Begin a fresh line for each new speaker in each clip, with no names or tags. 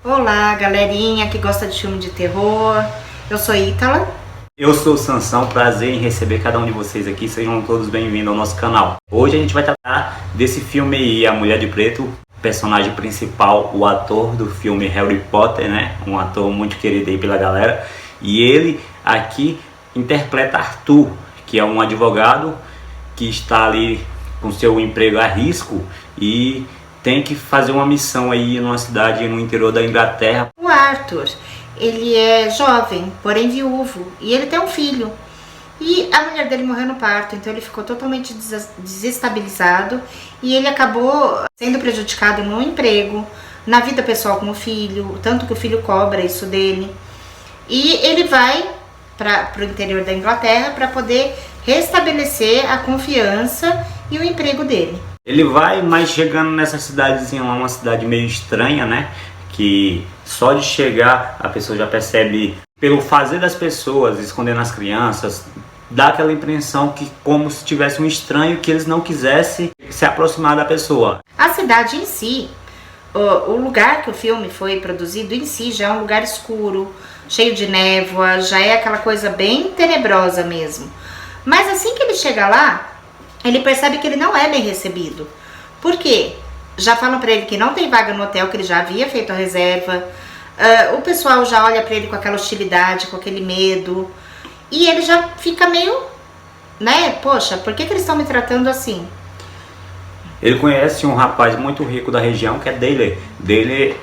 Olá, galerinha que gosta de filme de terror. Eu sou Ítala.
Eu sou o Sansão, prazer em receber cada um de vocês aqui, sejam todos bem-vindos ao nosso canal. Hoje a gente vai tratar desse filme aí, A Mulher de Preto, personagem principal, o ator do filme Harry Potter, né? Um ator muito querido aí pela galera. E ele aqui interpreta Arthur, que é um advogado que está ali com seu emprego a risco e tem que fazer uma missão aí numa cidade no interior da Inglaterra.
O Arthur, ele é jovem, porém viúvo, e ele tem um filho. E a mulher dele morreu no parto, então ele ficou totalmente desestabilizado e ele acabou sendo prejudicado no emprego, na vida pessoal com o filho, tanto que o filho cobra isso dele. E ele vai para o interior da Inglaterra para poder restabelecer a confiança e o emprego dele.
Ele vai, mas chegando nessa cidadezinha lá, uma cidade meio estranha, né? Que só de chegar a pessoa já percebe, pelo fazer das pessoas, escondendo as crianças, dá aquela impressão que como se tivesse um estranho que eles não quisessem se aproximar da pessoa.
A cidade em si, o lugar que o filme foi produzido em si já é um lugar escuro, cheio de névoa, já é aquela coisa bem tenebrosa mesmo. Mas assim que ele chega lá, ele percebe que ele não é bem recebido. Por quê? Já falam pra ele que não tem vaga no hotel, que ele já havia feito a reserva. O pessoal já olha pra ele com aquela hostilidade, com aquele medo. E ele já fica meio, né? Poxa, por que eles estão me tratando assim?
Ele conhece um rapaz muito rico da região, que é Dale. Dale,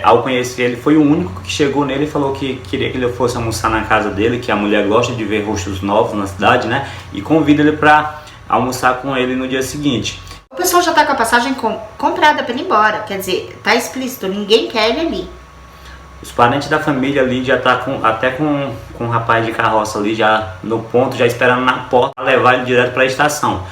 ao conhecer ele, foi o único que chegou nele e falou que queria que ele fosse almoçar na casa dele, que a mulher gosta de ver rostos novos na cidade, né? E convida ele pra almoçar com ele no dia seguinte.
O pessoal já tá com a passagem comprada para ele ir embora, quer dizer, tá explícito, ninguém quer ele ali.
Os parentes da família ali já tá até com um rapaz de carroça ali já no ponto, já esperando na porta para levar ele direto para a estação.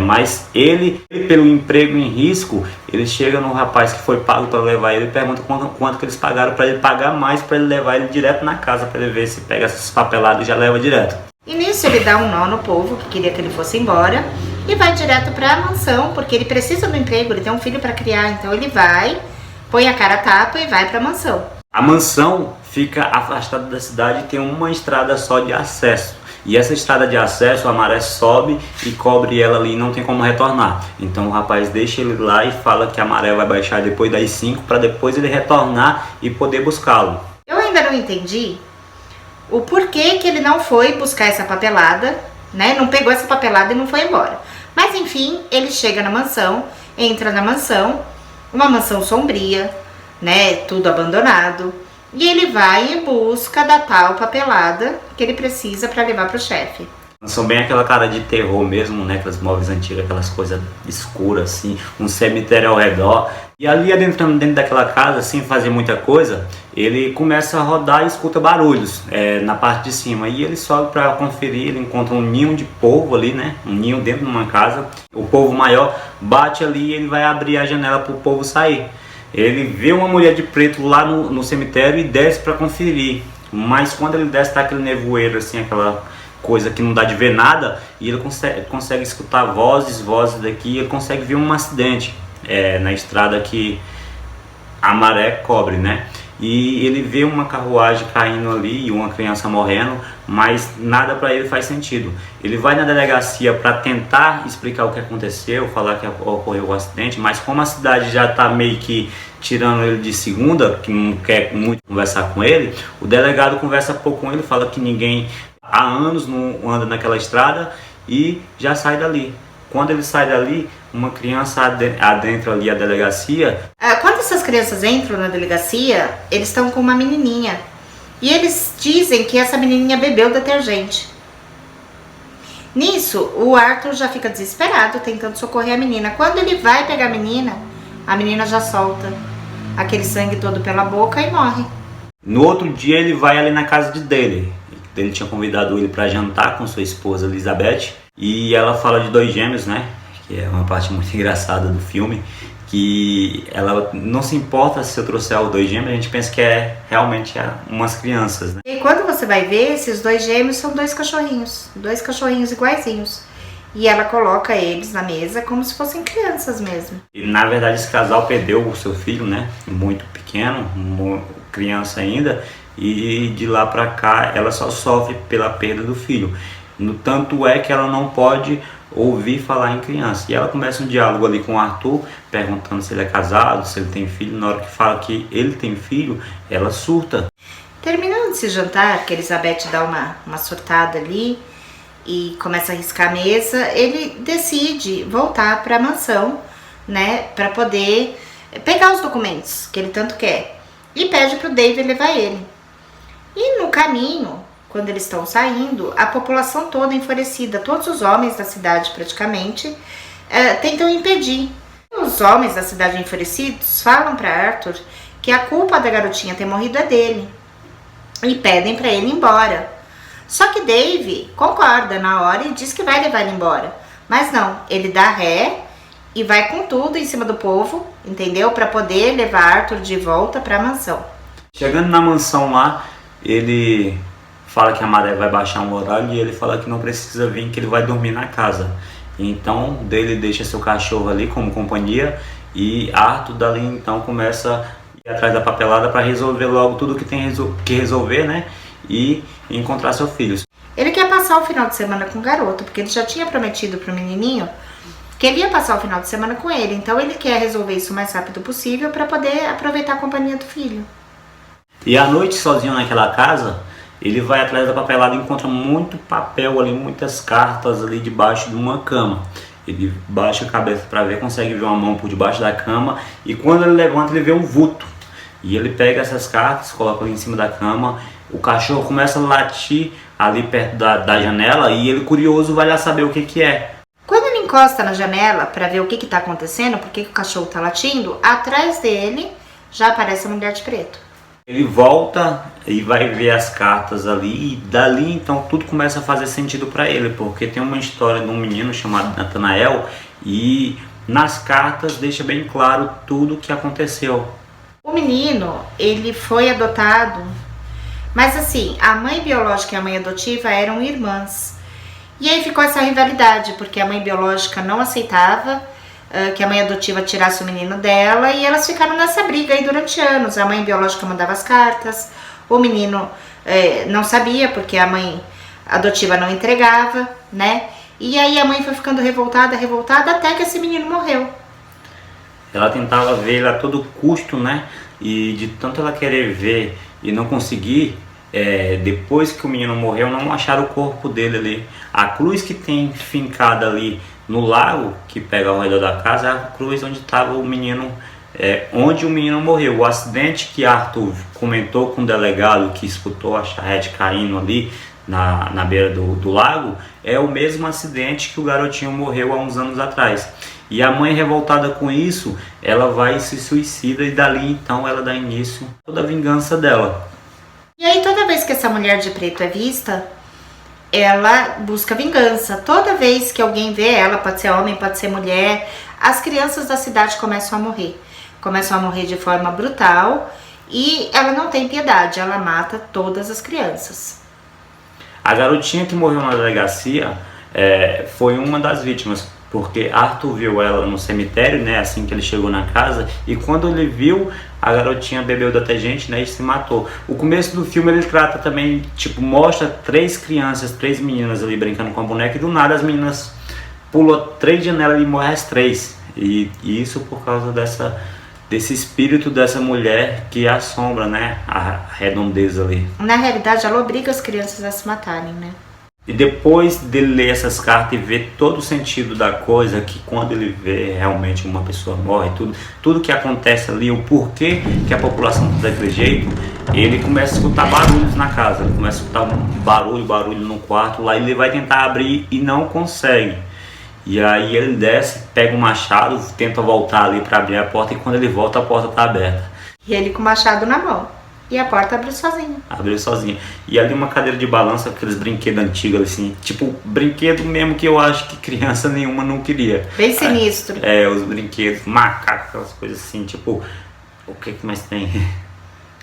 Mas ele, pelo emprego em risco, ele chega no rapaz que foi pago para levar ele e pergunta quanto que eles pagaram para ele pagar mais para ele levar ele direto na casa, para ele ver se pega essas papeladas e já leva direto.
E nisso ele dá um nó no povo que queria que ele fosse embora e vai direto para a mansão, porque ele precisa do emprego, ele tem um filho para criar, então ele vai, põe a cara a tapa e vai para a mansão.
A mansão fica afastada da cidade e tem uma estrada só de acesso. E essa estrada de acesso, a maré sobe e cobre ela ali e não tem como retornar. Então o rapaz deixa ele lá e fala que a maré vai baixar depois das 5 para depois ele retornar e poder buscá-lo.
Eu ainda não entendi o porquê que ele não foi buscar essa papelada, né? Não pegou essa papelada e não foi embora. Mas enfim, ele chega na mansão, entra na mansão, uma mansão sombria, né? Tudo abandonado. E ele vai em busca da tal papelada que ele precisa para levar pro chefe.
São bem aquela cara de terror mesmo, né? Aquelas móveis antigas, aquelas coisas escuras assim, um cemitério ao redor. E ali adentrando dentro daquela casa, sem fazer muita coisa, ele começa a rodar e escuta barulhos na parte de cima. E ele sobe para conferir, ele encontra um ninho de polvo ali, né? Um ninho dentro de uma casa. O polvo maior bate ali e ele vai abrir a janela para o polvo sair. Ele vê uma mulher de preto lá no cemitério e desce para conferir. Mas quando ele desce, tá aquele nevoeiro assim, aquela coisa que não dá de ver nada, e ele consegue escutar vozes daqui, e ele consegue ver um acidente na estrada que a maré cobre, né? E ele vê uma carruagem caindo ali e uma criança morrendo, mas nada para ele faz sentido. Ele vai na delegacia para tentar explicar o que aconteceu, falar que ocorreu o acidente, mas como a cidade já está meio que tirando ele de segunda, que não quer muito conversar com ele, o delegado conversa pouco com ele, fala que ninguém há anos não anda naquela estrada e já sai dali. Quando ele sai dali, uma criança adentra ali a delegacia.
Quando essas crianças entram na delegacia, eles estão com uma menininha. E eles dizem que essa menininha bebeu detergente. Nisso, o Arthur já fica desesperado, tentando socorrer a menina. Quando ele vai pegar a menina já solta aquele sangue todo pela boca e morre.
No outro dia, ele vai ali na casa de Dale. Ele tinha convidado ele para jantar com sua esposa Elizabeth. E ela fala de dois gêmeos, né? Que é uma parte muito engraçada do filme. Que ela não se importa se eu trouxer os dois gêmeos, a gente pensa que realmente umas crianças, né?
E quando você vai ver, esses dois gêmeos são dois cachorrinhos iguaizinhos. E ela coloca eles na mesa como se fossem crianças mesmo.
E na verdade esse casal perdeu o seu filho, né? Muito pequeno, criança ainda. E de lá pra cá ela só sofre pela perda do filho. No tanto é que ela não pode ouvir falar em criança. E ela começa um diálogo ali com o Arthur, perguntando se ele é casado, se ele tem filho. Na hora que fala que ele tem filho, ela surta.
Terminando esse jantar, que a Elizabeth dá uma surtada ali e começa a riscar a mesa, ele decide voltar para a mansão, né, para poder pegar os documentos que ele tanto quer, e pede para o David levar ele. E no caminho, quando eles estão saindo, a população toda enfurecida, todos os homens da cidade praticamente, tentam impedir. Os homens da cidade enfurecidos falam para Arthur que a culpa da garotinha ter morrido é dele e pedem para ele ir embora. Só que Dave concorda na hora e diz que vai levar ele embora. Mas não, ele dá ré e vai com tudo em cima do povo, entendeu? Para poder levar Arthur de volta para a mansão.
Chegando na mansão lá, ele fala que a maré vai baixar um horário e ele fala que não precisa vir, que ele vai dormir na casa. Então ele deixa seu cachorro ali como companhia e Arthur dali então começa a ir atrás da papelada para resolver logo tudo que tem que resolver, né? E encontrar seu filho.
Ele quer passar o final de semana com o garoto, porque ele já tinha prometido pro menininho que ele ia passar o final de semana com ele. Então ele quer resolver isso o mais rápido possível para poder aproveitar a companhia do filho.
E à noite, sozinho naquela casa, ele vai atrás da papelada e encontra muito papel ali, muitas cartas ali debaixo de uma cama. Ele baixa a cabeça para ver, consegue ver uma mão por debaixo da cama e quando ele levanta ele vê um vulto. E ele pega essas cartas, coloca ali em cima da cama. O cachorro começa a latir ali perto da janela e ele, curioso, vai lá saber o que é.
Quando ele encosta na janela para ver o que está acontecendo, por que o cachorro está latindo, atrás dele já aparece a mulher de preto.
Ele volta e vai ver as cartas ali e dali então tudo começa a fazer sentido para ele, porque tem uma história de um menino chamado Nathanael e nas cartas deixa bem claro tudo o que aconteceu.
O menino, ele foi adotado, mas assim, a mãe biológica e a mãe adotiva eram irmãs. E aí ficou essa rivalidade, porque a mãe biológica não aceitava que a mãe adotiva tirasse o menino dela e elas ficaram nessa briga aí durante anos. A mãe biológica mandava as cartas, o menino não sabia porque a mãe adotiva não entregava, né? E aí a mãe foi ficando revoltada até que esse menino morreu.
Ela tentava ver ele a todo custo, né? E de tanto ela querer ver e não conseguir, depois que o menino morreu, não acharam o corpo dele ali. A cruz que tem fincada ali no lago, que pega ao redor da casa, é a cruz onde estava o menino, onde o menino morreu. O acidente que Arthur comentou com o delegado que escutou a charrete caindo ali na beira do lago, é o mesmo acidente que o garotinho morreu há uns anos atrás. E a mãe, revoltada com isso, ela vai e se suicida e dali então ela dá início a toda a vingança dela.
E aí toda vez que essa mulher de preto é vista, ela busca vingança. Toda vez que alguém vê ela, pode ser homem, pode ser mulher, as crianças da cidade começam a morrer. Começam a morrer de forma brutal e ela não tem piedade, ela mata todas as crianças.
A garotinha que morreu na delegacia foi uma das vítimas, porque Arthur viu ela no cemitério, né, assim que ele chegou na casa, e quando ele viu, a garotinha bebeu detergente, né, e se matou. O começo do filme ele trata também, mostra 3 crianças, 3 meninas ali brincando com a boneca, e do nada as meninas pulam 3 janelas e morrem as 3. E isso por causa desse espírito dessa mulher que assombra, né, a redondeza ali.
Na realidade, ela obriga as crianças a se matarem, né?
E depois dele ler essas cartas e ver todo o sentido da coisa, que quando ele vê realmente uma pessoa morre, tudo que acontece ali, o porquê que a população está daquele jeito, ele começa a escutar barulhos na casa, ele começa a escutar um barulho no quarto lá, ele vai tentar abrir e não consegue. E aí ele desce, pega um machado, tenta voltar ali para abrir a porta e quando ele volta a porta está aberta.
E ele com o machado na mão. E a porta abriu sozinha.
Abriu sozinha. E ali uma cadeira de balanço, aqueles brinquedos antigos assim, brinquedo mesmo que eu acho que criança nenhuma não queria.
Bem sinistro.
Os brinquedos, macacos, aquelas coisas assim, o que mais tem?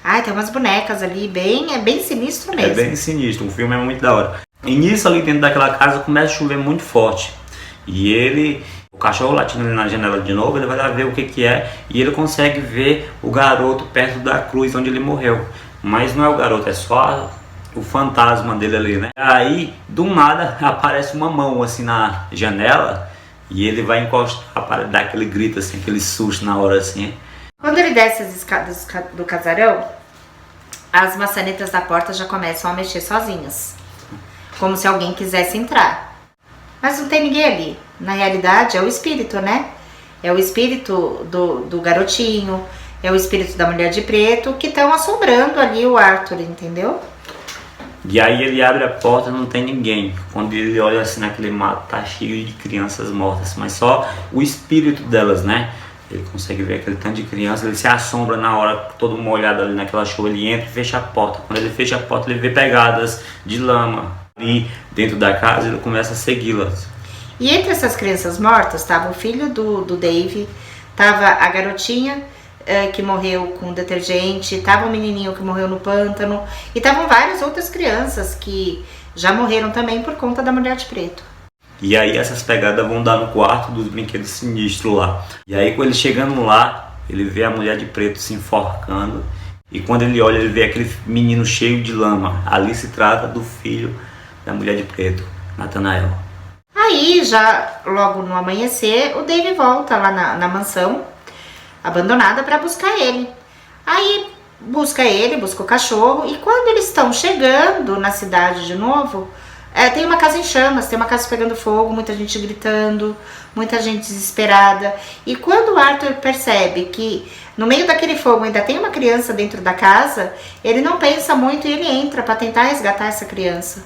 Ai, tem umas bonecas ali, bem sinistro mesmo.
É bem sinistro, o filme é muito da hora. E nisso ali dentro daquela casa começa a chover muito forte. O cachorro latindo ali na janela de novo, ele vai lá ver o que que é, e ele consegue ver o garoto perto da cruz onde ele morreu. Mas não é o garoto, é só o fantasma dele ali, né? Aí, do nada, aparece uma mão assim na janela, e ele vai encostar para dar aquele grito assim, aquele susto na hora assim.
Quando ele desce as escadas do casarão, as maçanetas da porta já começam a mexer sozinhas, como se alguém quisesse entrar. Mas não tem ninguém ali. Na realidade é o espírito, né? É o espírito do garotinho, é o espírito da mulher de preto que estão assombrando ali o Arthur, entendeu?
E aí ele abre a porta, não tem ninguém. Quando ele olha assim naquele mato, tá cheio de crianças mortas, mas só o espírito delas, né? Ele consegue ver aquele tanto de criança, ele se assombra na hora, todo molhado ali naquela chuva, ele entra e fecha a porta. Quando ele fecha a porta, ele vê pegadas de lama ali dentro da casa, ele começa a segui-las.
E entre essas crianças mortas, estava o filho do Dave, estava a garotinha que morreu com detergente, estava o menininho que morreu no pântano, e estavam várias outras crianças que já morreram também por conta da mulher de preto.
E aí essas pegadas vão dar no quarto dos brinquedos sinistros lá. E aí quando ele chegando lá, ele vê a mulher de preto se enforcando. E quando ele olha, ele vê aquele menino cheio de lama. Ali se trata do filho da mulher de preto, Nathanael.
Aí, já logo no amanhecer, o Dave volta lá na mansão abandonada para buscar ele. Aí busca o cachorro, e quando eles estão chegando na cidade de novo, tem uma casa em chamas, tem uma casa pegando fogo, muita gente gritando, muita gente desesperada. E quando o Arthur percebe que no meio daquele fogo ainda tem uma criança dentro da casa, ele não pensa muito e ele entra para tentar resgatar essa criança.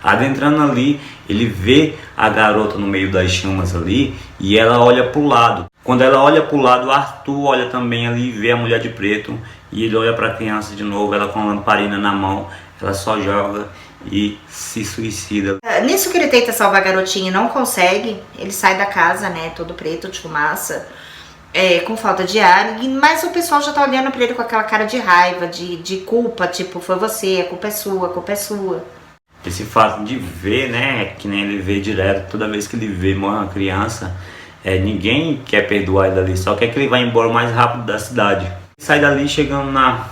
Adentrando ali, ele vê a garota no meio das chamas ali e ela olha pro lado. Quando ela olha pro lado, o Arthur olha também ali e vê a mulher de preto, e ele olha para a criança de novo, ela com a lamparina na mão, ela só joga e se suicida.
Nisso que ele tenta salvar a garotinha e não consegue, ele sai da casa, né, todo preto de fumaça, com falta de ar, mas o pessoal já tá olhando pra ele com aquela cara de raiva, de culpa, tipo, foi você, a culpa é sua, a culpa é sua.
Esse fato de ver, né, que nem ele vê direto, toda vez que ele vê uma criança, ninguém quer perdoar ele ali, só quer que ele vá embora o mais rápido da cidade. Ele sai dali, chegando na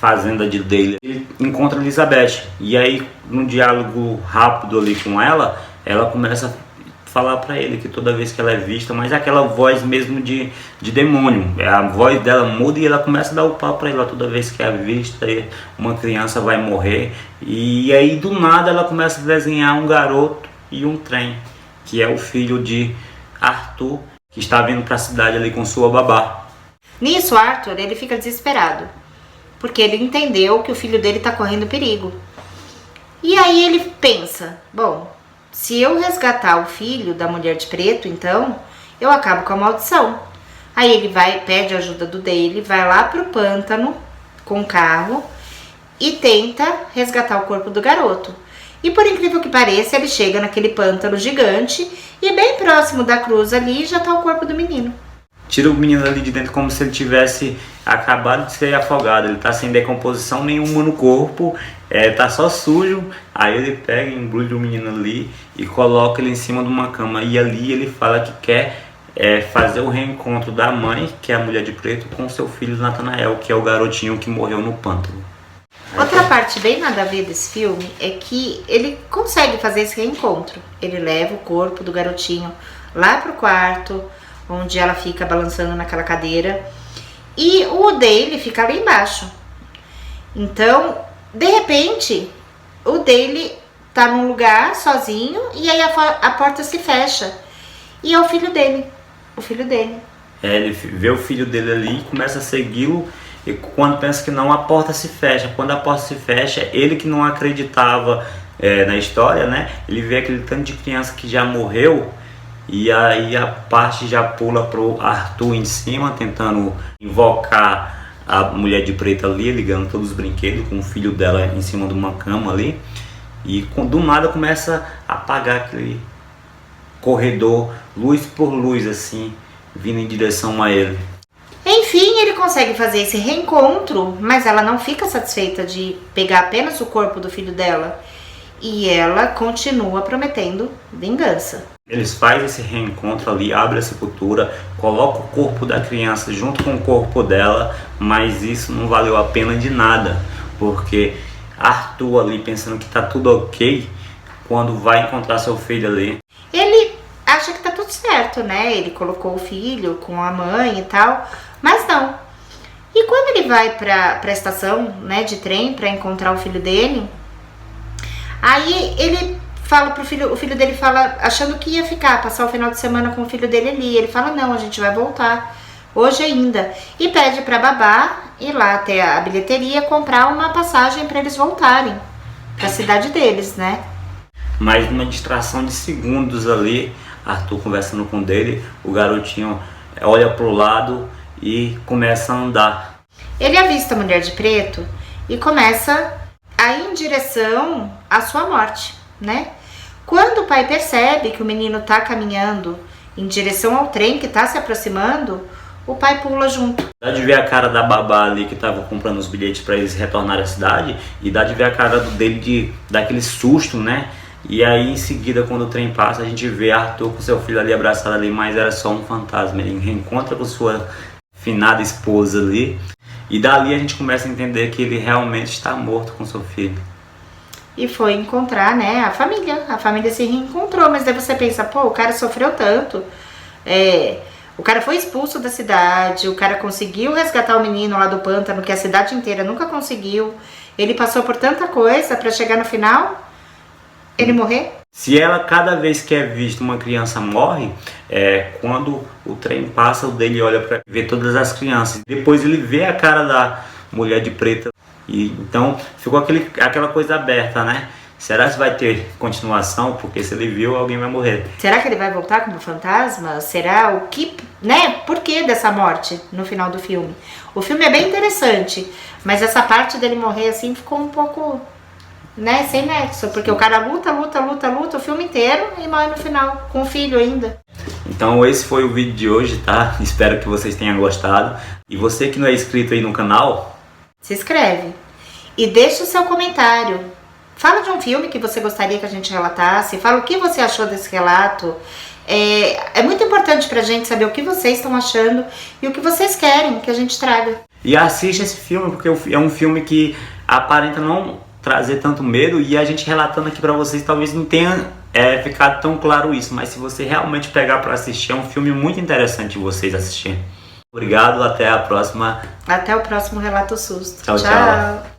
fazenda de Dale, ele encontra Elizabeth, e aí num diálogo rápido ali com ela, ela começa a falar pra ele que toda vez que ela é vista, mas é aquela voz mesmo de demônio, a voz dela muda e ela começa a dar o pau pra ela toda vez que é vista, uma criança vai morrer, e aí do nada ela começa a desenhar um garoto e um trem, que é o filho de Arthur, que está vindo pra cidade ali com sua babá.
Nisso, Arthur, ele fica desesperado, porque ele entendeu que o filho dele tá correndo perigo. E aí ele pensa, bom, se eu resgatar o filho da mulher de preto, então eu acabo com a maldição. Aí ele pede ajuda do Dale, vai lá pro pântano com o carro e tenta resgatar o corpo do garoto. E por incrível que pareça, ele chega naquele pântano gigante e bem próximo da cruz ali já tá o corpo do menino.
Tira o menino ali de dentro como se ele tivesse acabado de ser afogado, ele tá sem decomposição nenhuma no corpo, tá só sujo. Aí ele pega, embrulha o menino ali e coloca ele em cima de uma cama, e ali ele fala que quer fazer o reencontro da mãe, que é a mulher de preto, com seu filho Nathanael, que é o garotinho que morreu no pântano.
Outra parte bem nada a ver desse filme é que ele consegue fazer esse reencontro. Ele leva o corpo do garotinho lá pro quarto, onde ela fica balançando naquela cadeira, e o Dale fica lá embaixo. Então, de repente, o Dale tá num lugar sozinho, e aí a porta se fecha, e é o filho dele. Ele
vê o filho dele ali e começa a segui-lo, e quando pensa que não, a porta se fecha. Quando a porta se fecha, ele que não acreditava na história, né, ele vê aquele tanto de criança que já morreu. E aí a parte já pula pro Arthur em cima, tentando invocar a mulher de preto ali, ligando todos os brinquedos, com o filho dela em cima de uma cama ali. E do nada começa a apagar aquele corredor, luz por luz assim, vindo em direção a ele.
Enfim, ele consegue fazer esse reencontro, mas ela não fica satisfeita de pegar apenas o corpo do filho dela. e ela continua prometendo vingança.
Eles fazem esse reencontro ali, abrem a sepultura, colocam o corpo da criança junto com o corpo dela, mas isso não valeu a pena de nada, porque Arthur ali pensando que tá tudo ok, quando vai encontrar seu filho ali,
Ele acha que tá tudo certo, né? Ele colocou o filho com a mãe e tal, mas não. E quando ele vai pra estação, né, de trem pra encontrar o filho dele, aí ele fala pro filho, o filho dele fala, achando que ia ficar, passar o final de semana com o filho dele ali. Ele fala, não, a gente vai voltar, hoje ainda. E pede pra babá ir lá até a bilheteria comprar uma passagem pra eles voltarem pra cidade deles, né?
mas numa distração de segundos ali, Arthur conversando com dele, o garotinho olha pro lado e começa a andar.
Ele avista a mulher de preto e começa a ir em direção à sua morte, né? Quando o pai percebe que o menino tá caminhando em direção ao trem que tá se aproximando, o pai pula junto.
Dá de ver a cara da babá ali que tava comprando os bilhetes para eles retornarem à cidade, e dá de ver a cara dele daquele susto, né? E aí em seguida, quando o trem passa, a gente vê Arthur com seu filho ali abraçado ali, mas era só um fantasma. Ele reencontra com sua finada esposa ali, e dali a gente começa a entender que ele realmente está morto com seu filho.
E foi encontrar, né, a família se reencontrou, mas daí você pensa, pô, o cara sofreu tanto, o cara foi expulso da cidade, o cara conseguiu resgatar o menino lá do pântano, que a cidade inteira nunca conseguiu, ele passou por tanta coisa pra chegar no final, ele morrer.
Se ela, cada vez que é vista uma criança morre, quando o trem passa, o dele olha para ver todas as crianças. Depois ele vê a cara da mulher de preta. E então ficou aquela coisa aberta, né? Será que vai ter continuação? Porque se ele viu, alguém vai morrer.
Será que ele vai voltar como fantasma? Será o que, né? Por que dessa morte no final do filme? O filme é bem interessante, mas essa parte dele morrer assim ficou um pouco, né, sem nexo, porque o cara luta o filme inteiro e morre no final, com o filho ainda.
Então esse foi o vídeo de hoje, tá? Espero que vocês tenham gostado. E você que não é inscrito aí no canal,
se inscreve e deixa o seu comentário. Fala de um filme que você gostaria que a gente relatasse, fala o que você achou desse relato. É muito importante pra gente saber o que vocês estão achando e o que vocês querem que a gente traga.
e assiste esse filme, porque é um filme que aparenta não trazer tanto medo, e a gente relatando aqui pra vocês talvez não tenha ficado tão claro isso, mas se você realmente pegar pra assistir, é um filme muito interessante de vocês assistirem. Obrigado, até a próxima.
Até o próximo Relato Susto.
Tchau, tchau.